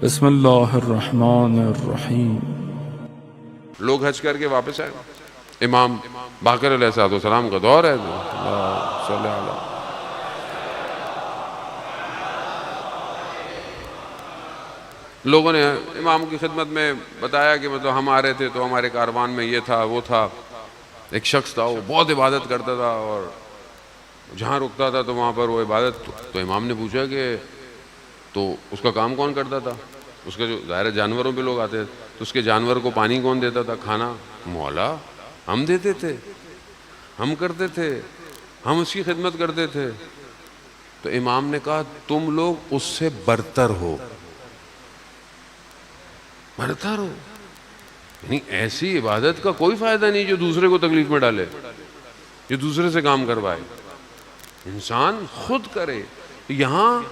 بسم اللہ الرحمن الرحیم۔ لوگ حج کر کے واپس آئے، امام باقر علیہ السلام کا دور ہے، اللہ صلی اللہ علیہ۔ لوگوں نے امام کی خدمت میں بتایا کہ مطلب ہم آ رہے تھے تو ہمارے کاروان میں یہ تھا وہ تھا۔ ایک شخص تھا، وہ بہت عبادت کرتا تھا اور جہاں رکتا تھا تو وہاں پر وہ عبادت۔ تو امام نے پوچھا کہ تو اس کا کام کون کرتا تھا؟ اس کا جو ظاہر جانوروں پہ لوگ آتے تھے تو اس کے جانور کو پانی کون دیتا تھا، کھانا؟ مولا ہم دیتے تھے، ہم کرتے تھے، ہم اس کی خدمت کرتے تھے۔ تو امام نے کہا تم لوگ اس سے برتر ہو، برتر ہو، یعنی ایسی عبادت کا کوئی فائدہ نہیں جو دوسرے کو تکلیف میں ڈالے، جو دوسرے سے کام کروائے۔ انسان خود کرے۔ یہاں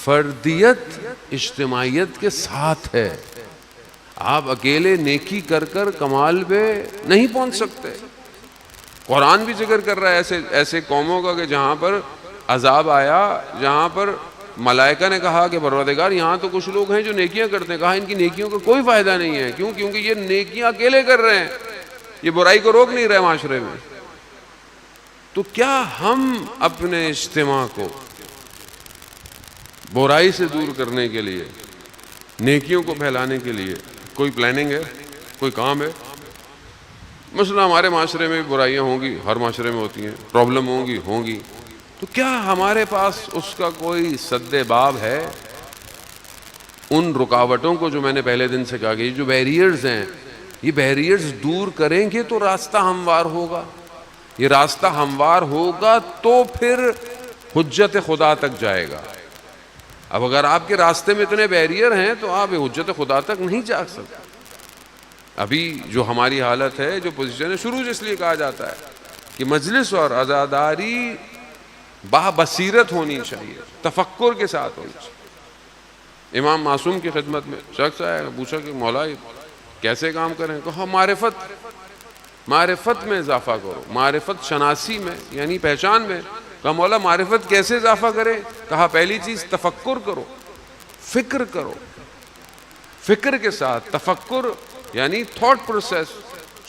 فردیت اجتماعیت کے ساتھ ہے۔ آپ اکیلے نیکی کر کر کمال پہ نہیں پہنچ سکتے۔ قرآن بھی ذکر کر رہا ہے ایسے قوموں کا کہ جہاں پر عذاب آیا، جہاں پر ملائکہ نے کہا کہ پروردگار یہاں تو کچھ لوگ ہیں جو نیکیاں کرتے ہیں، کہا ان کی نیکیوں کا کوئی فائدہ نہیں ہے۔ کیوں؟ کیونکہ یہ نیکیاں اکیلے کر رہے ہیں، یہ برائی کو روک نہیں رہے معاشرے میں۔ تو کیا ہم اپنے اجتماع کو برائی سے دور کرنے کے لیے، نیکیوں کو پھیلانے کے لیے کوئی پلاننگ ہے، کوئی کام ہے؟ مثلا ہمارے معاشرے میں برائیاں ہوں گی، ہر معاشرے میں ہوتی ہیں، پرابلم ہوں گی، تو کیا ہمارے پاس اس کا کوئی سد باب ہے؟ ان رکاوٹوں کو جو میں نے پہلے دن سے کہا کہ یہ جو بیریئرز ہیں، یہ بیریئرز دور کریں گے تو راستہ ہموار ہوگا۔ یہ راستہ ہموار ہوگا تو پھر حجت خدا تک جائے گا۔ اب اگر آپ کے راستے میں اتنے بیریئر ہیں تو آپ حجت خدا تک نہیں جا سکتے۔ ابھی جو ہماری حالت ہے، جو پوزیشن ہے، شروع سے اس لیے کہا جاتا ہے کہ مجلس اور عزاداری با بصیرت ہونی چاہیے، تفکر کے ساتھ ہونی چاہیے۔ امام معصوم کی خدمت میں شخص آیا، پوچھا کہ مولا کیسے کام کریں؟ کہا معرفت میں اضافہ کرو، معرفت شناسی میں یعنی پہچان میں۔ کہا مولا معرفت کیسے اضافہ کرے؟ کہا پہلی چیز تفکر کرو، فکر کرو، فکر کے ساتھ تفکر یعنی تھاٹ پروسیس،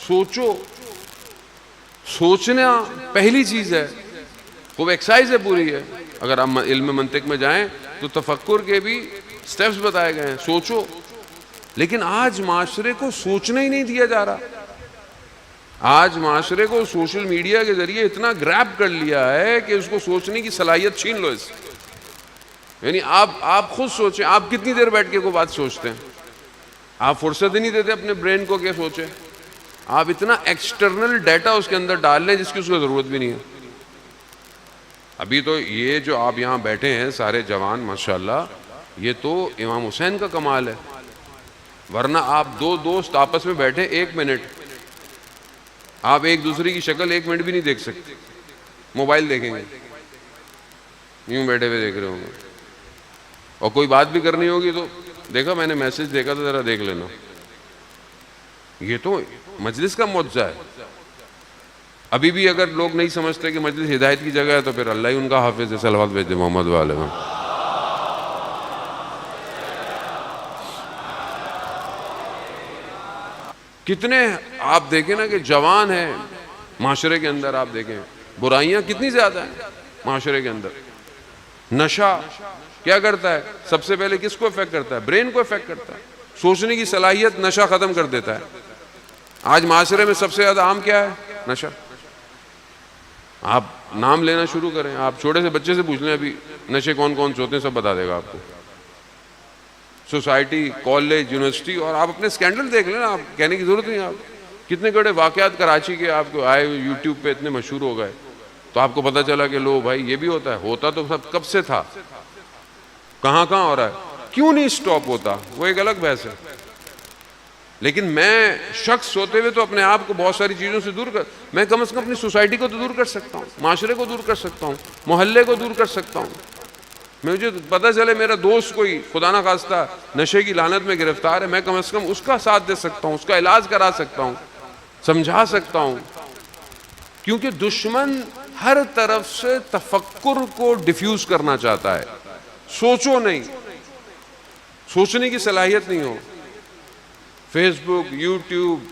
سوچو، سوچنا پہلی چیز ہے، خوب ایکسرسائز ہے پوری ہے۔ اگر آپ علم منطق میں جائیں تو تفکر کے بھی سٹیپس بتائے گئے ہیں، سوچو۔ لیکن آج معاشرے کو سوچنا ہی نہیں دیا جا رہا۔ آج معاشرے کو سوشل میڈیا کے ذریعے اتنا گریب کر لیا ہے کہ اس کو سوچنے کی صلاحیت چھین لو اس سے۔ یعنی آپ خود سوچیں، آپ کتنی دیر بیٹھ کے کوئی بات سوچتے ہیں؟ آپ فرصت ہی نہیں دیتے اپنے برین کو کہ سوچیں۔ آپ اتنا ایکسٹرنل ڈیٹا اس کے اندر ڈال لیں جس کی اس کو ضرورت بھی نہیں ہے۔ ابھی تو یہ جو آپ یہاں بیٹھے ہیں سارے جوان ماشاءاللہ، یہ تو امام حسین کا کمال ہے۔ ورنہ آپ دو دوست آپس میں بیٹھے 1 منٹ، آپ ایک دوسرے کی شکل 1 منٹ بھی نہیں دیکھ سکتے، موبائل دیکھیں گے، یوں بیٹھے ہوئے دیکھ رہے ہوں گے۔ اور کوئی بات بھی کرنی ہوگی تو دیکھا میں نے میسج دیکھا تو ذرا دیکھ لینا۔ یہ تو مجلس کا معجزہ ہے۔ ابھی بھی اگر لوگ نہیں سمجھتے کہ مجلس ہدایت کی جگہ ہے تو پھر اللہ ہی ان کا حافظ ہے۔ صلوات بھیجتے محمد والے میں۔ کتنے آپ دیکھیں نا کہ جوان ہیں معاشرے کے اندر، آپ دیکھیں برائیاں کتنی زیادہ ہیں معاشرے کے اندر۔ نشہ کیا کرتا ہے؟ سب سے پہلے کس کو افیکٹ کرتا ہے؟ برین کو افیکٹ کرتا ہے۔ سوچنے کی صلاحیت نشہ ختم کر دیتا ہے۔ آج معاشرے میں سب سے زیادہ عام کیا ہے؟ نشہ۔ آپ نام لینا شروع کریں، آپ چھوٹے سے بچے سے پوچھ لیں ابھی نشے کون کون سے ہوتے ہیں، سب بتا دے گا آپ کو۔ سوسائٹی، کالج، یونیورسٹی، اور آپ اپنے سکینڈل دیکھ لیں نا، آپ کہنے کی ضرورت نہیں۔ آپ کتنے بڑے واقعات کراچی کے آپ کو آئے یوٹیوب پہ اتنے مشہور ہو گئے تو آپ کو پتہ چلا کہ لو بھائی یہ بھی ہوتا ہے۔ ہوتا تو سب کب سے تھا، کہاں ہو رہا ہے، کیوں نہیں سٹاپ ہوتا، وہ ایک الگ بحث ہے۔ لیکن میں شخص ہوتے ہوئے تو اپنے آپ کو بہت ساری چیزوں سے دور میں کم از کم اپنی سوسائٹی کو تو دور کر سکتا ہوں، معاشرے کو دور کر سکتا ہوں، محلے کو دور کر سکتا ہوں۔ مجھے پتہ چلے میرا دوست کوئی خدا نہ خواستہ نشے کی لعنت میں گرفتار ہے، میں کم از کم اس کا ساتھ دے سکتا ہوں، اس کا علاج کرا سکتا ہوں، سمجھا سکتا ہوں۔ کیونکہ دشمن ہر طرف سے تفکر کو ڈیفیوز کرنا چاہتا ہے۔ سوچو نہیں، سوچنے کی صلاحیت نہیں ہو. فیس بک، یوٹیوب،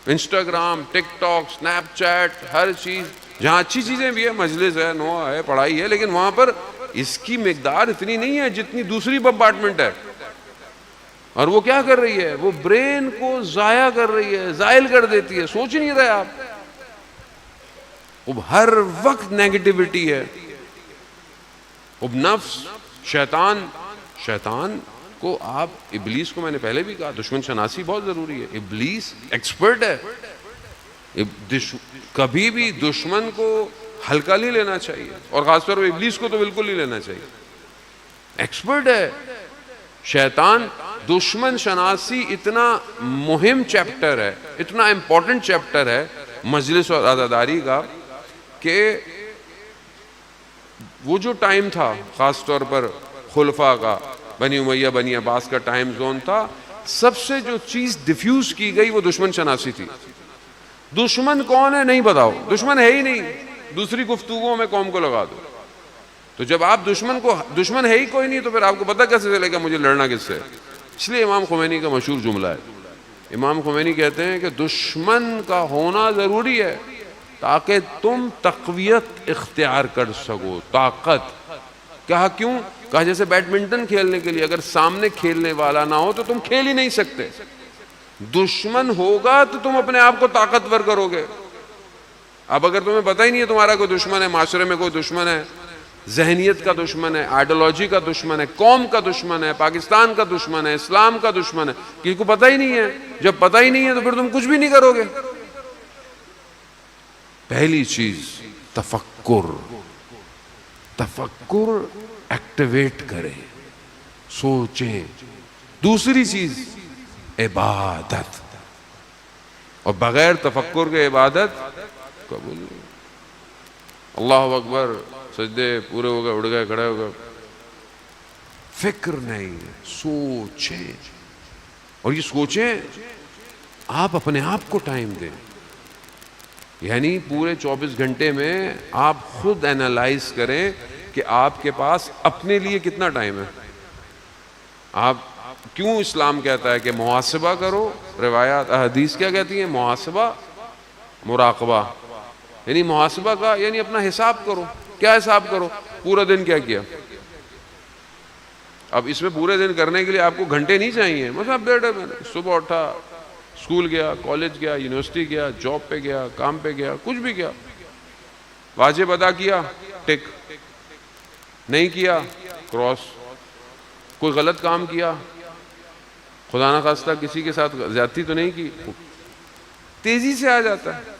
انسٹاگرام، ٹک ٹاک، اسنیپ چیٹ، ہر چیز جہاں اچھی چیزیں بھی ہے، مجلس ہے، نو ہے، پڑھائی ہے، لیکن وہاں پر اس کی مقدار اتنی نہیں ہے جتنی دوسری بمبارڈمنٹ ہے. اور وہ کیا کر رہی ہے؟ وہ برین کو ضائع کر رہی ہے، زائل کر دیتی ہے. سوچ نہیں رہے آپ. اب ہر وقت نیگیٹیوٹی ہے. اب نفس، شیطان کو آپ، ابلیس کو میں نے پہلے بھی کہا دشمن شناسی بہت ضروری ہے. ابلیس ایکسپرٹ ہے. کبھی بھی دشمن کو ہلکا نہیں لینا چاہیے، اور خاص طور پہ ابلیس کو تو بالکل نہیں لینا چاہیے. ایکسپرٹ ہے شیطان. دشمن شناسی اتنا مہم چیپٹر ہے، اتنا امپورٹنٹ چیپٹر ہے مجلس اور عزاداری کا، کہ وہ جو ٹائم تھا خاص طور پر خلفاء کا، بنی امیہ بنی عباس کا ٹائم زون تھا، سب سے جو چیز ڈیفیوز کی گئی وہ دشمن شناسی تھی. دشمن کون ہے نہیں بتاؤ، دشمن ہے ہی نہیں، دوسری گفتگو میں قوم کو لگا دو. تو جب آپ دشمن ہے ہی کوئی نہیں، تو پھر آپ کو پتہ کیسے چلے گا مجھے لڑنا کس سے؟ اس لیے امام خمینی کا مشہور جملہ ہے. امام خمینی کہتے ہیں کہ دشمن کا ہونا ضروری ہے تاکہ تم تقویت اختیار کر سکو. طاقت. کہا کیوں؟ کہا جیسے بیڈمنٹن کھیلنے کے لیے اگر سامنے کھیلنے والا نہ ہو تو تم کھیل ہی نہیں سکتے. دشمن ہوگا تو تم اپنے آپ کو طاقتور کرو گے. اب اگر تمہیں پتہ ہی نہیں ہے تمہارا کوئی دشمن ہے، معاشرے میں کوئی دشمن ہے، ذہنیت کا دشمن ہے، آئیڈیالوجی کا دشمن ہے، قوم کا دشمن ہے، پاکستان کا دشمن ہے، اسلام کا دشمن ہے، کسی کو پتہ ہی نہیں ہے. جب پتہ ہی نہیں ہے تو پھر تم کچھ بھی نہیں کرو گے. پہلی چیز تفکر ایکٹیویٹ کرے، سوچیں. دوسری چیز عبادت، اور بغیر تفکر کے عبادت قبول نہیں. اللہ اکبر، سجدے پورے ہو گئے، اڑ گئے، کھڑے ہو گئے، فکر نہیں. سوچیں، اور یہ سوچیں آپ اپنے آپ کو ٹائم دیں. یعنی پورے 24 گھنٹے میں آپ خود اینالائز کریں کہ آپ کے پاس اپنے لیے کتنا ٹائم ہے. آپ کیوں اسلام کہتا ہے کہ محاسبہ کرو؟ روایات احادیث کیا کہتی ہیں؟ محاسبہ، مراقبہ. یعنی محاسبہ کا یعنی اپنا حساب کرو. کیا حساب کرو؟ پورا دن کیا کیا. اب اس میں پورے دن کرنے کے لیے آپ کو گھنٹے نہیں چاہیے. مثلا آپ بیٹھے، میں نے صبح اٹھا، اسکول گیا، کالج گیا، یونیورسٹی گیا، جاب پہ گیا، کام پہ گیا، کچھ بھی کیا، واجب ادا کیا، ٹک. نہیں کیا، کراس. کوئی غلط کام کیا، خدا نہ خواستہ کسی کے ساتھ زیادتی تو نہیں کی، تیزی سے آ جاتا ہے،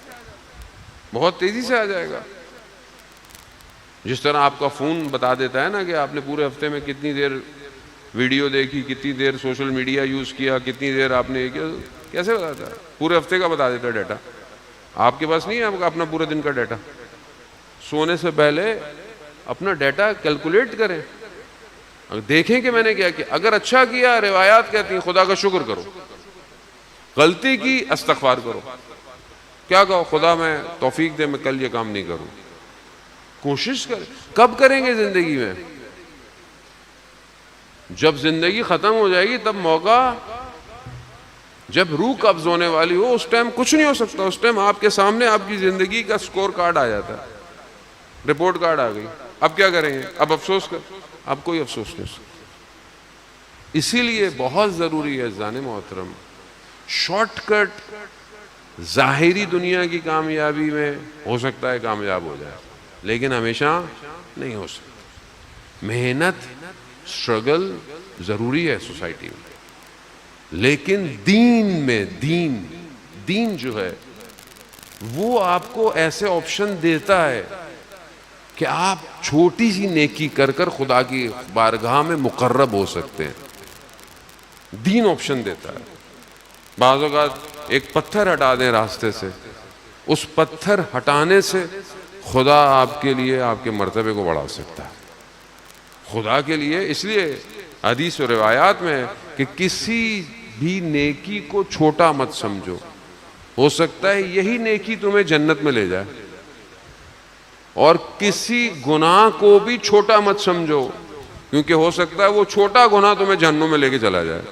بہت تیزی سے آ جائے گا. جس طرح آپ کا فون بتا دیتا ہے نا کہ آپ نے پورے ہفتے میں کتنی دیر ویڈیو دیکھی، کتنی دیر سوشل میڈیا یوز کیا، کتنی دیر آپ نے کیا، کیسے بتاتا ہے؟ پورے ہفتے کا بتا دیتا ہے ڈیٹا. آپ کے پاس نہیں ہے آپ کا اپنا پورے دن کا ڈیٹا. سونے سے پہلے اپنا ڈیٹا کیلکولیٹ کریں، دیکھیں کہ میں نے کیا کیا. اگر اچھا کیا، روایات کہتی ہیں خدا کا شکر کرو. غلطی کی، استغفار کرو. کیا کہو؟ خدا میں توفیق دے میں کل یہ کام نہیں کروں. کوشش کریں. کب کریں گے زندگی میں؟ جب زندگی ختم ہو جائے گی تب موقع. جب روح قبض ہونے والی ہو اس ٹائم کچھ نہیں ہو سکتا. اس ٹائم آپ کے سامنے آپ کی زندگی کا سکور کارڈ آ جاتا ہے، رپورٹ کارڈ آ گئی. اب کیا کریں گے؟ اب افسوس کر. اب کوئی افسوس نہیں. اسی لیے بہت ضروری ہے زان محترم، شارٹ کٹ ظاہری دنیا کی کامیابی میں ہو سکتا ہے کامیاب ہو جائے، لیکن ہمیشہ نہیں ہو سکتا. محنت، اسٹرگل ضروری ہے سوسائٹی میں، لیکن دین میں دین جو ہے وہ آپ کو ایسے آپشن دیتا ہے کہ آپ چھوٹی سی نیکی کر کر خدا کی بارگاہ میں مقرب ہو سکتے ہیں. دین آپشن دیتا ہے. بعض اوقات ایک پتھر ہٹا دیں راستے سے، اس پتھر ہٹانے سے خدا آپ کے لیے آپ کے مرتبے کو بڑھا سکتا ہے. خدا کے لیے. اس لیے حدیث و روایات میں ہے کہ کسی بھی نیکی کو چھوٹا مت سمجھو، ہو سکتا ہے یہی نیکی تمہیں جنت میں لے جائے. اور کسی گناہ کو بھی چھوٹا مت سمجھو، کیونکہ ہو سکتا ہے وہ چھوٹا گناہ تمہیں جہنم میں لے کے چلا جائے.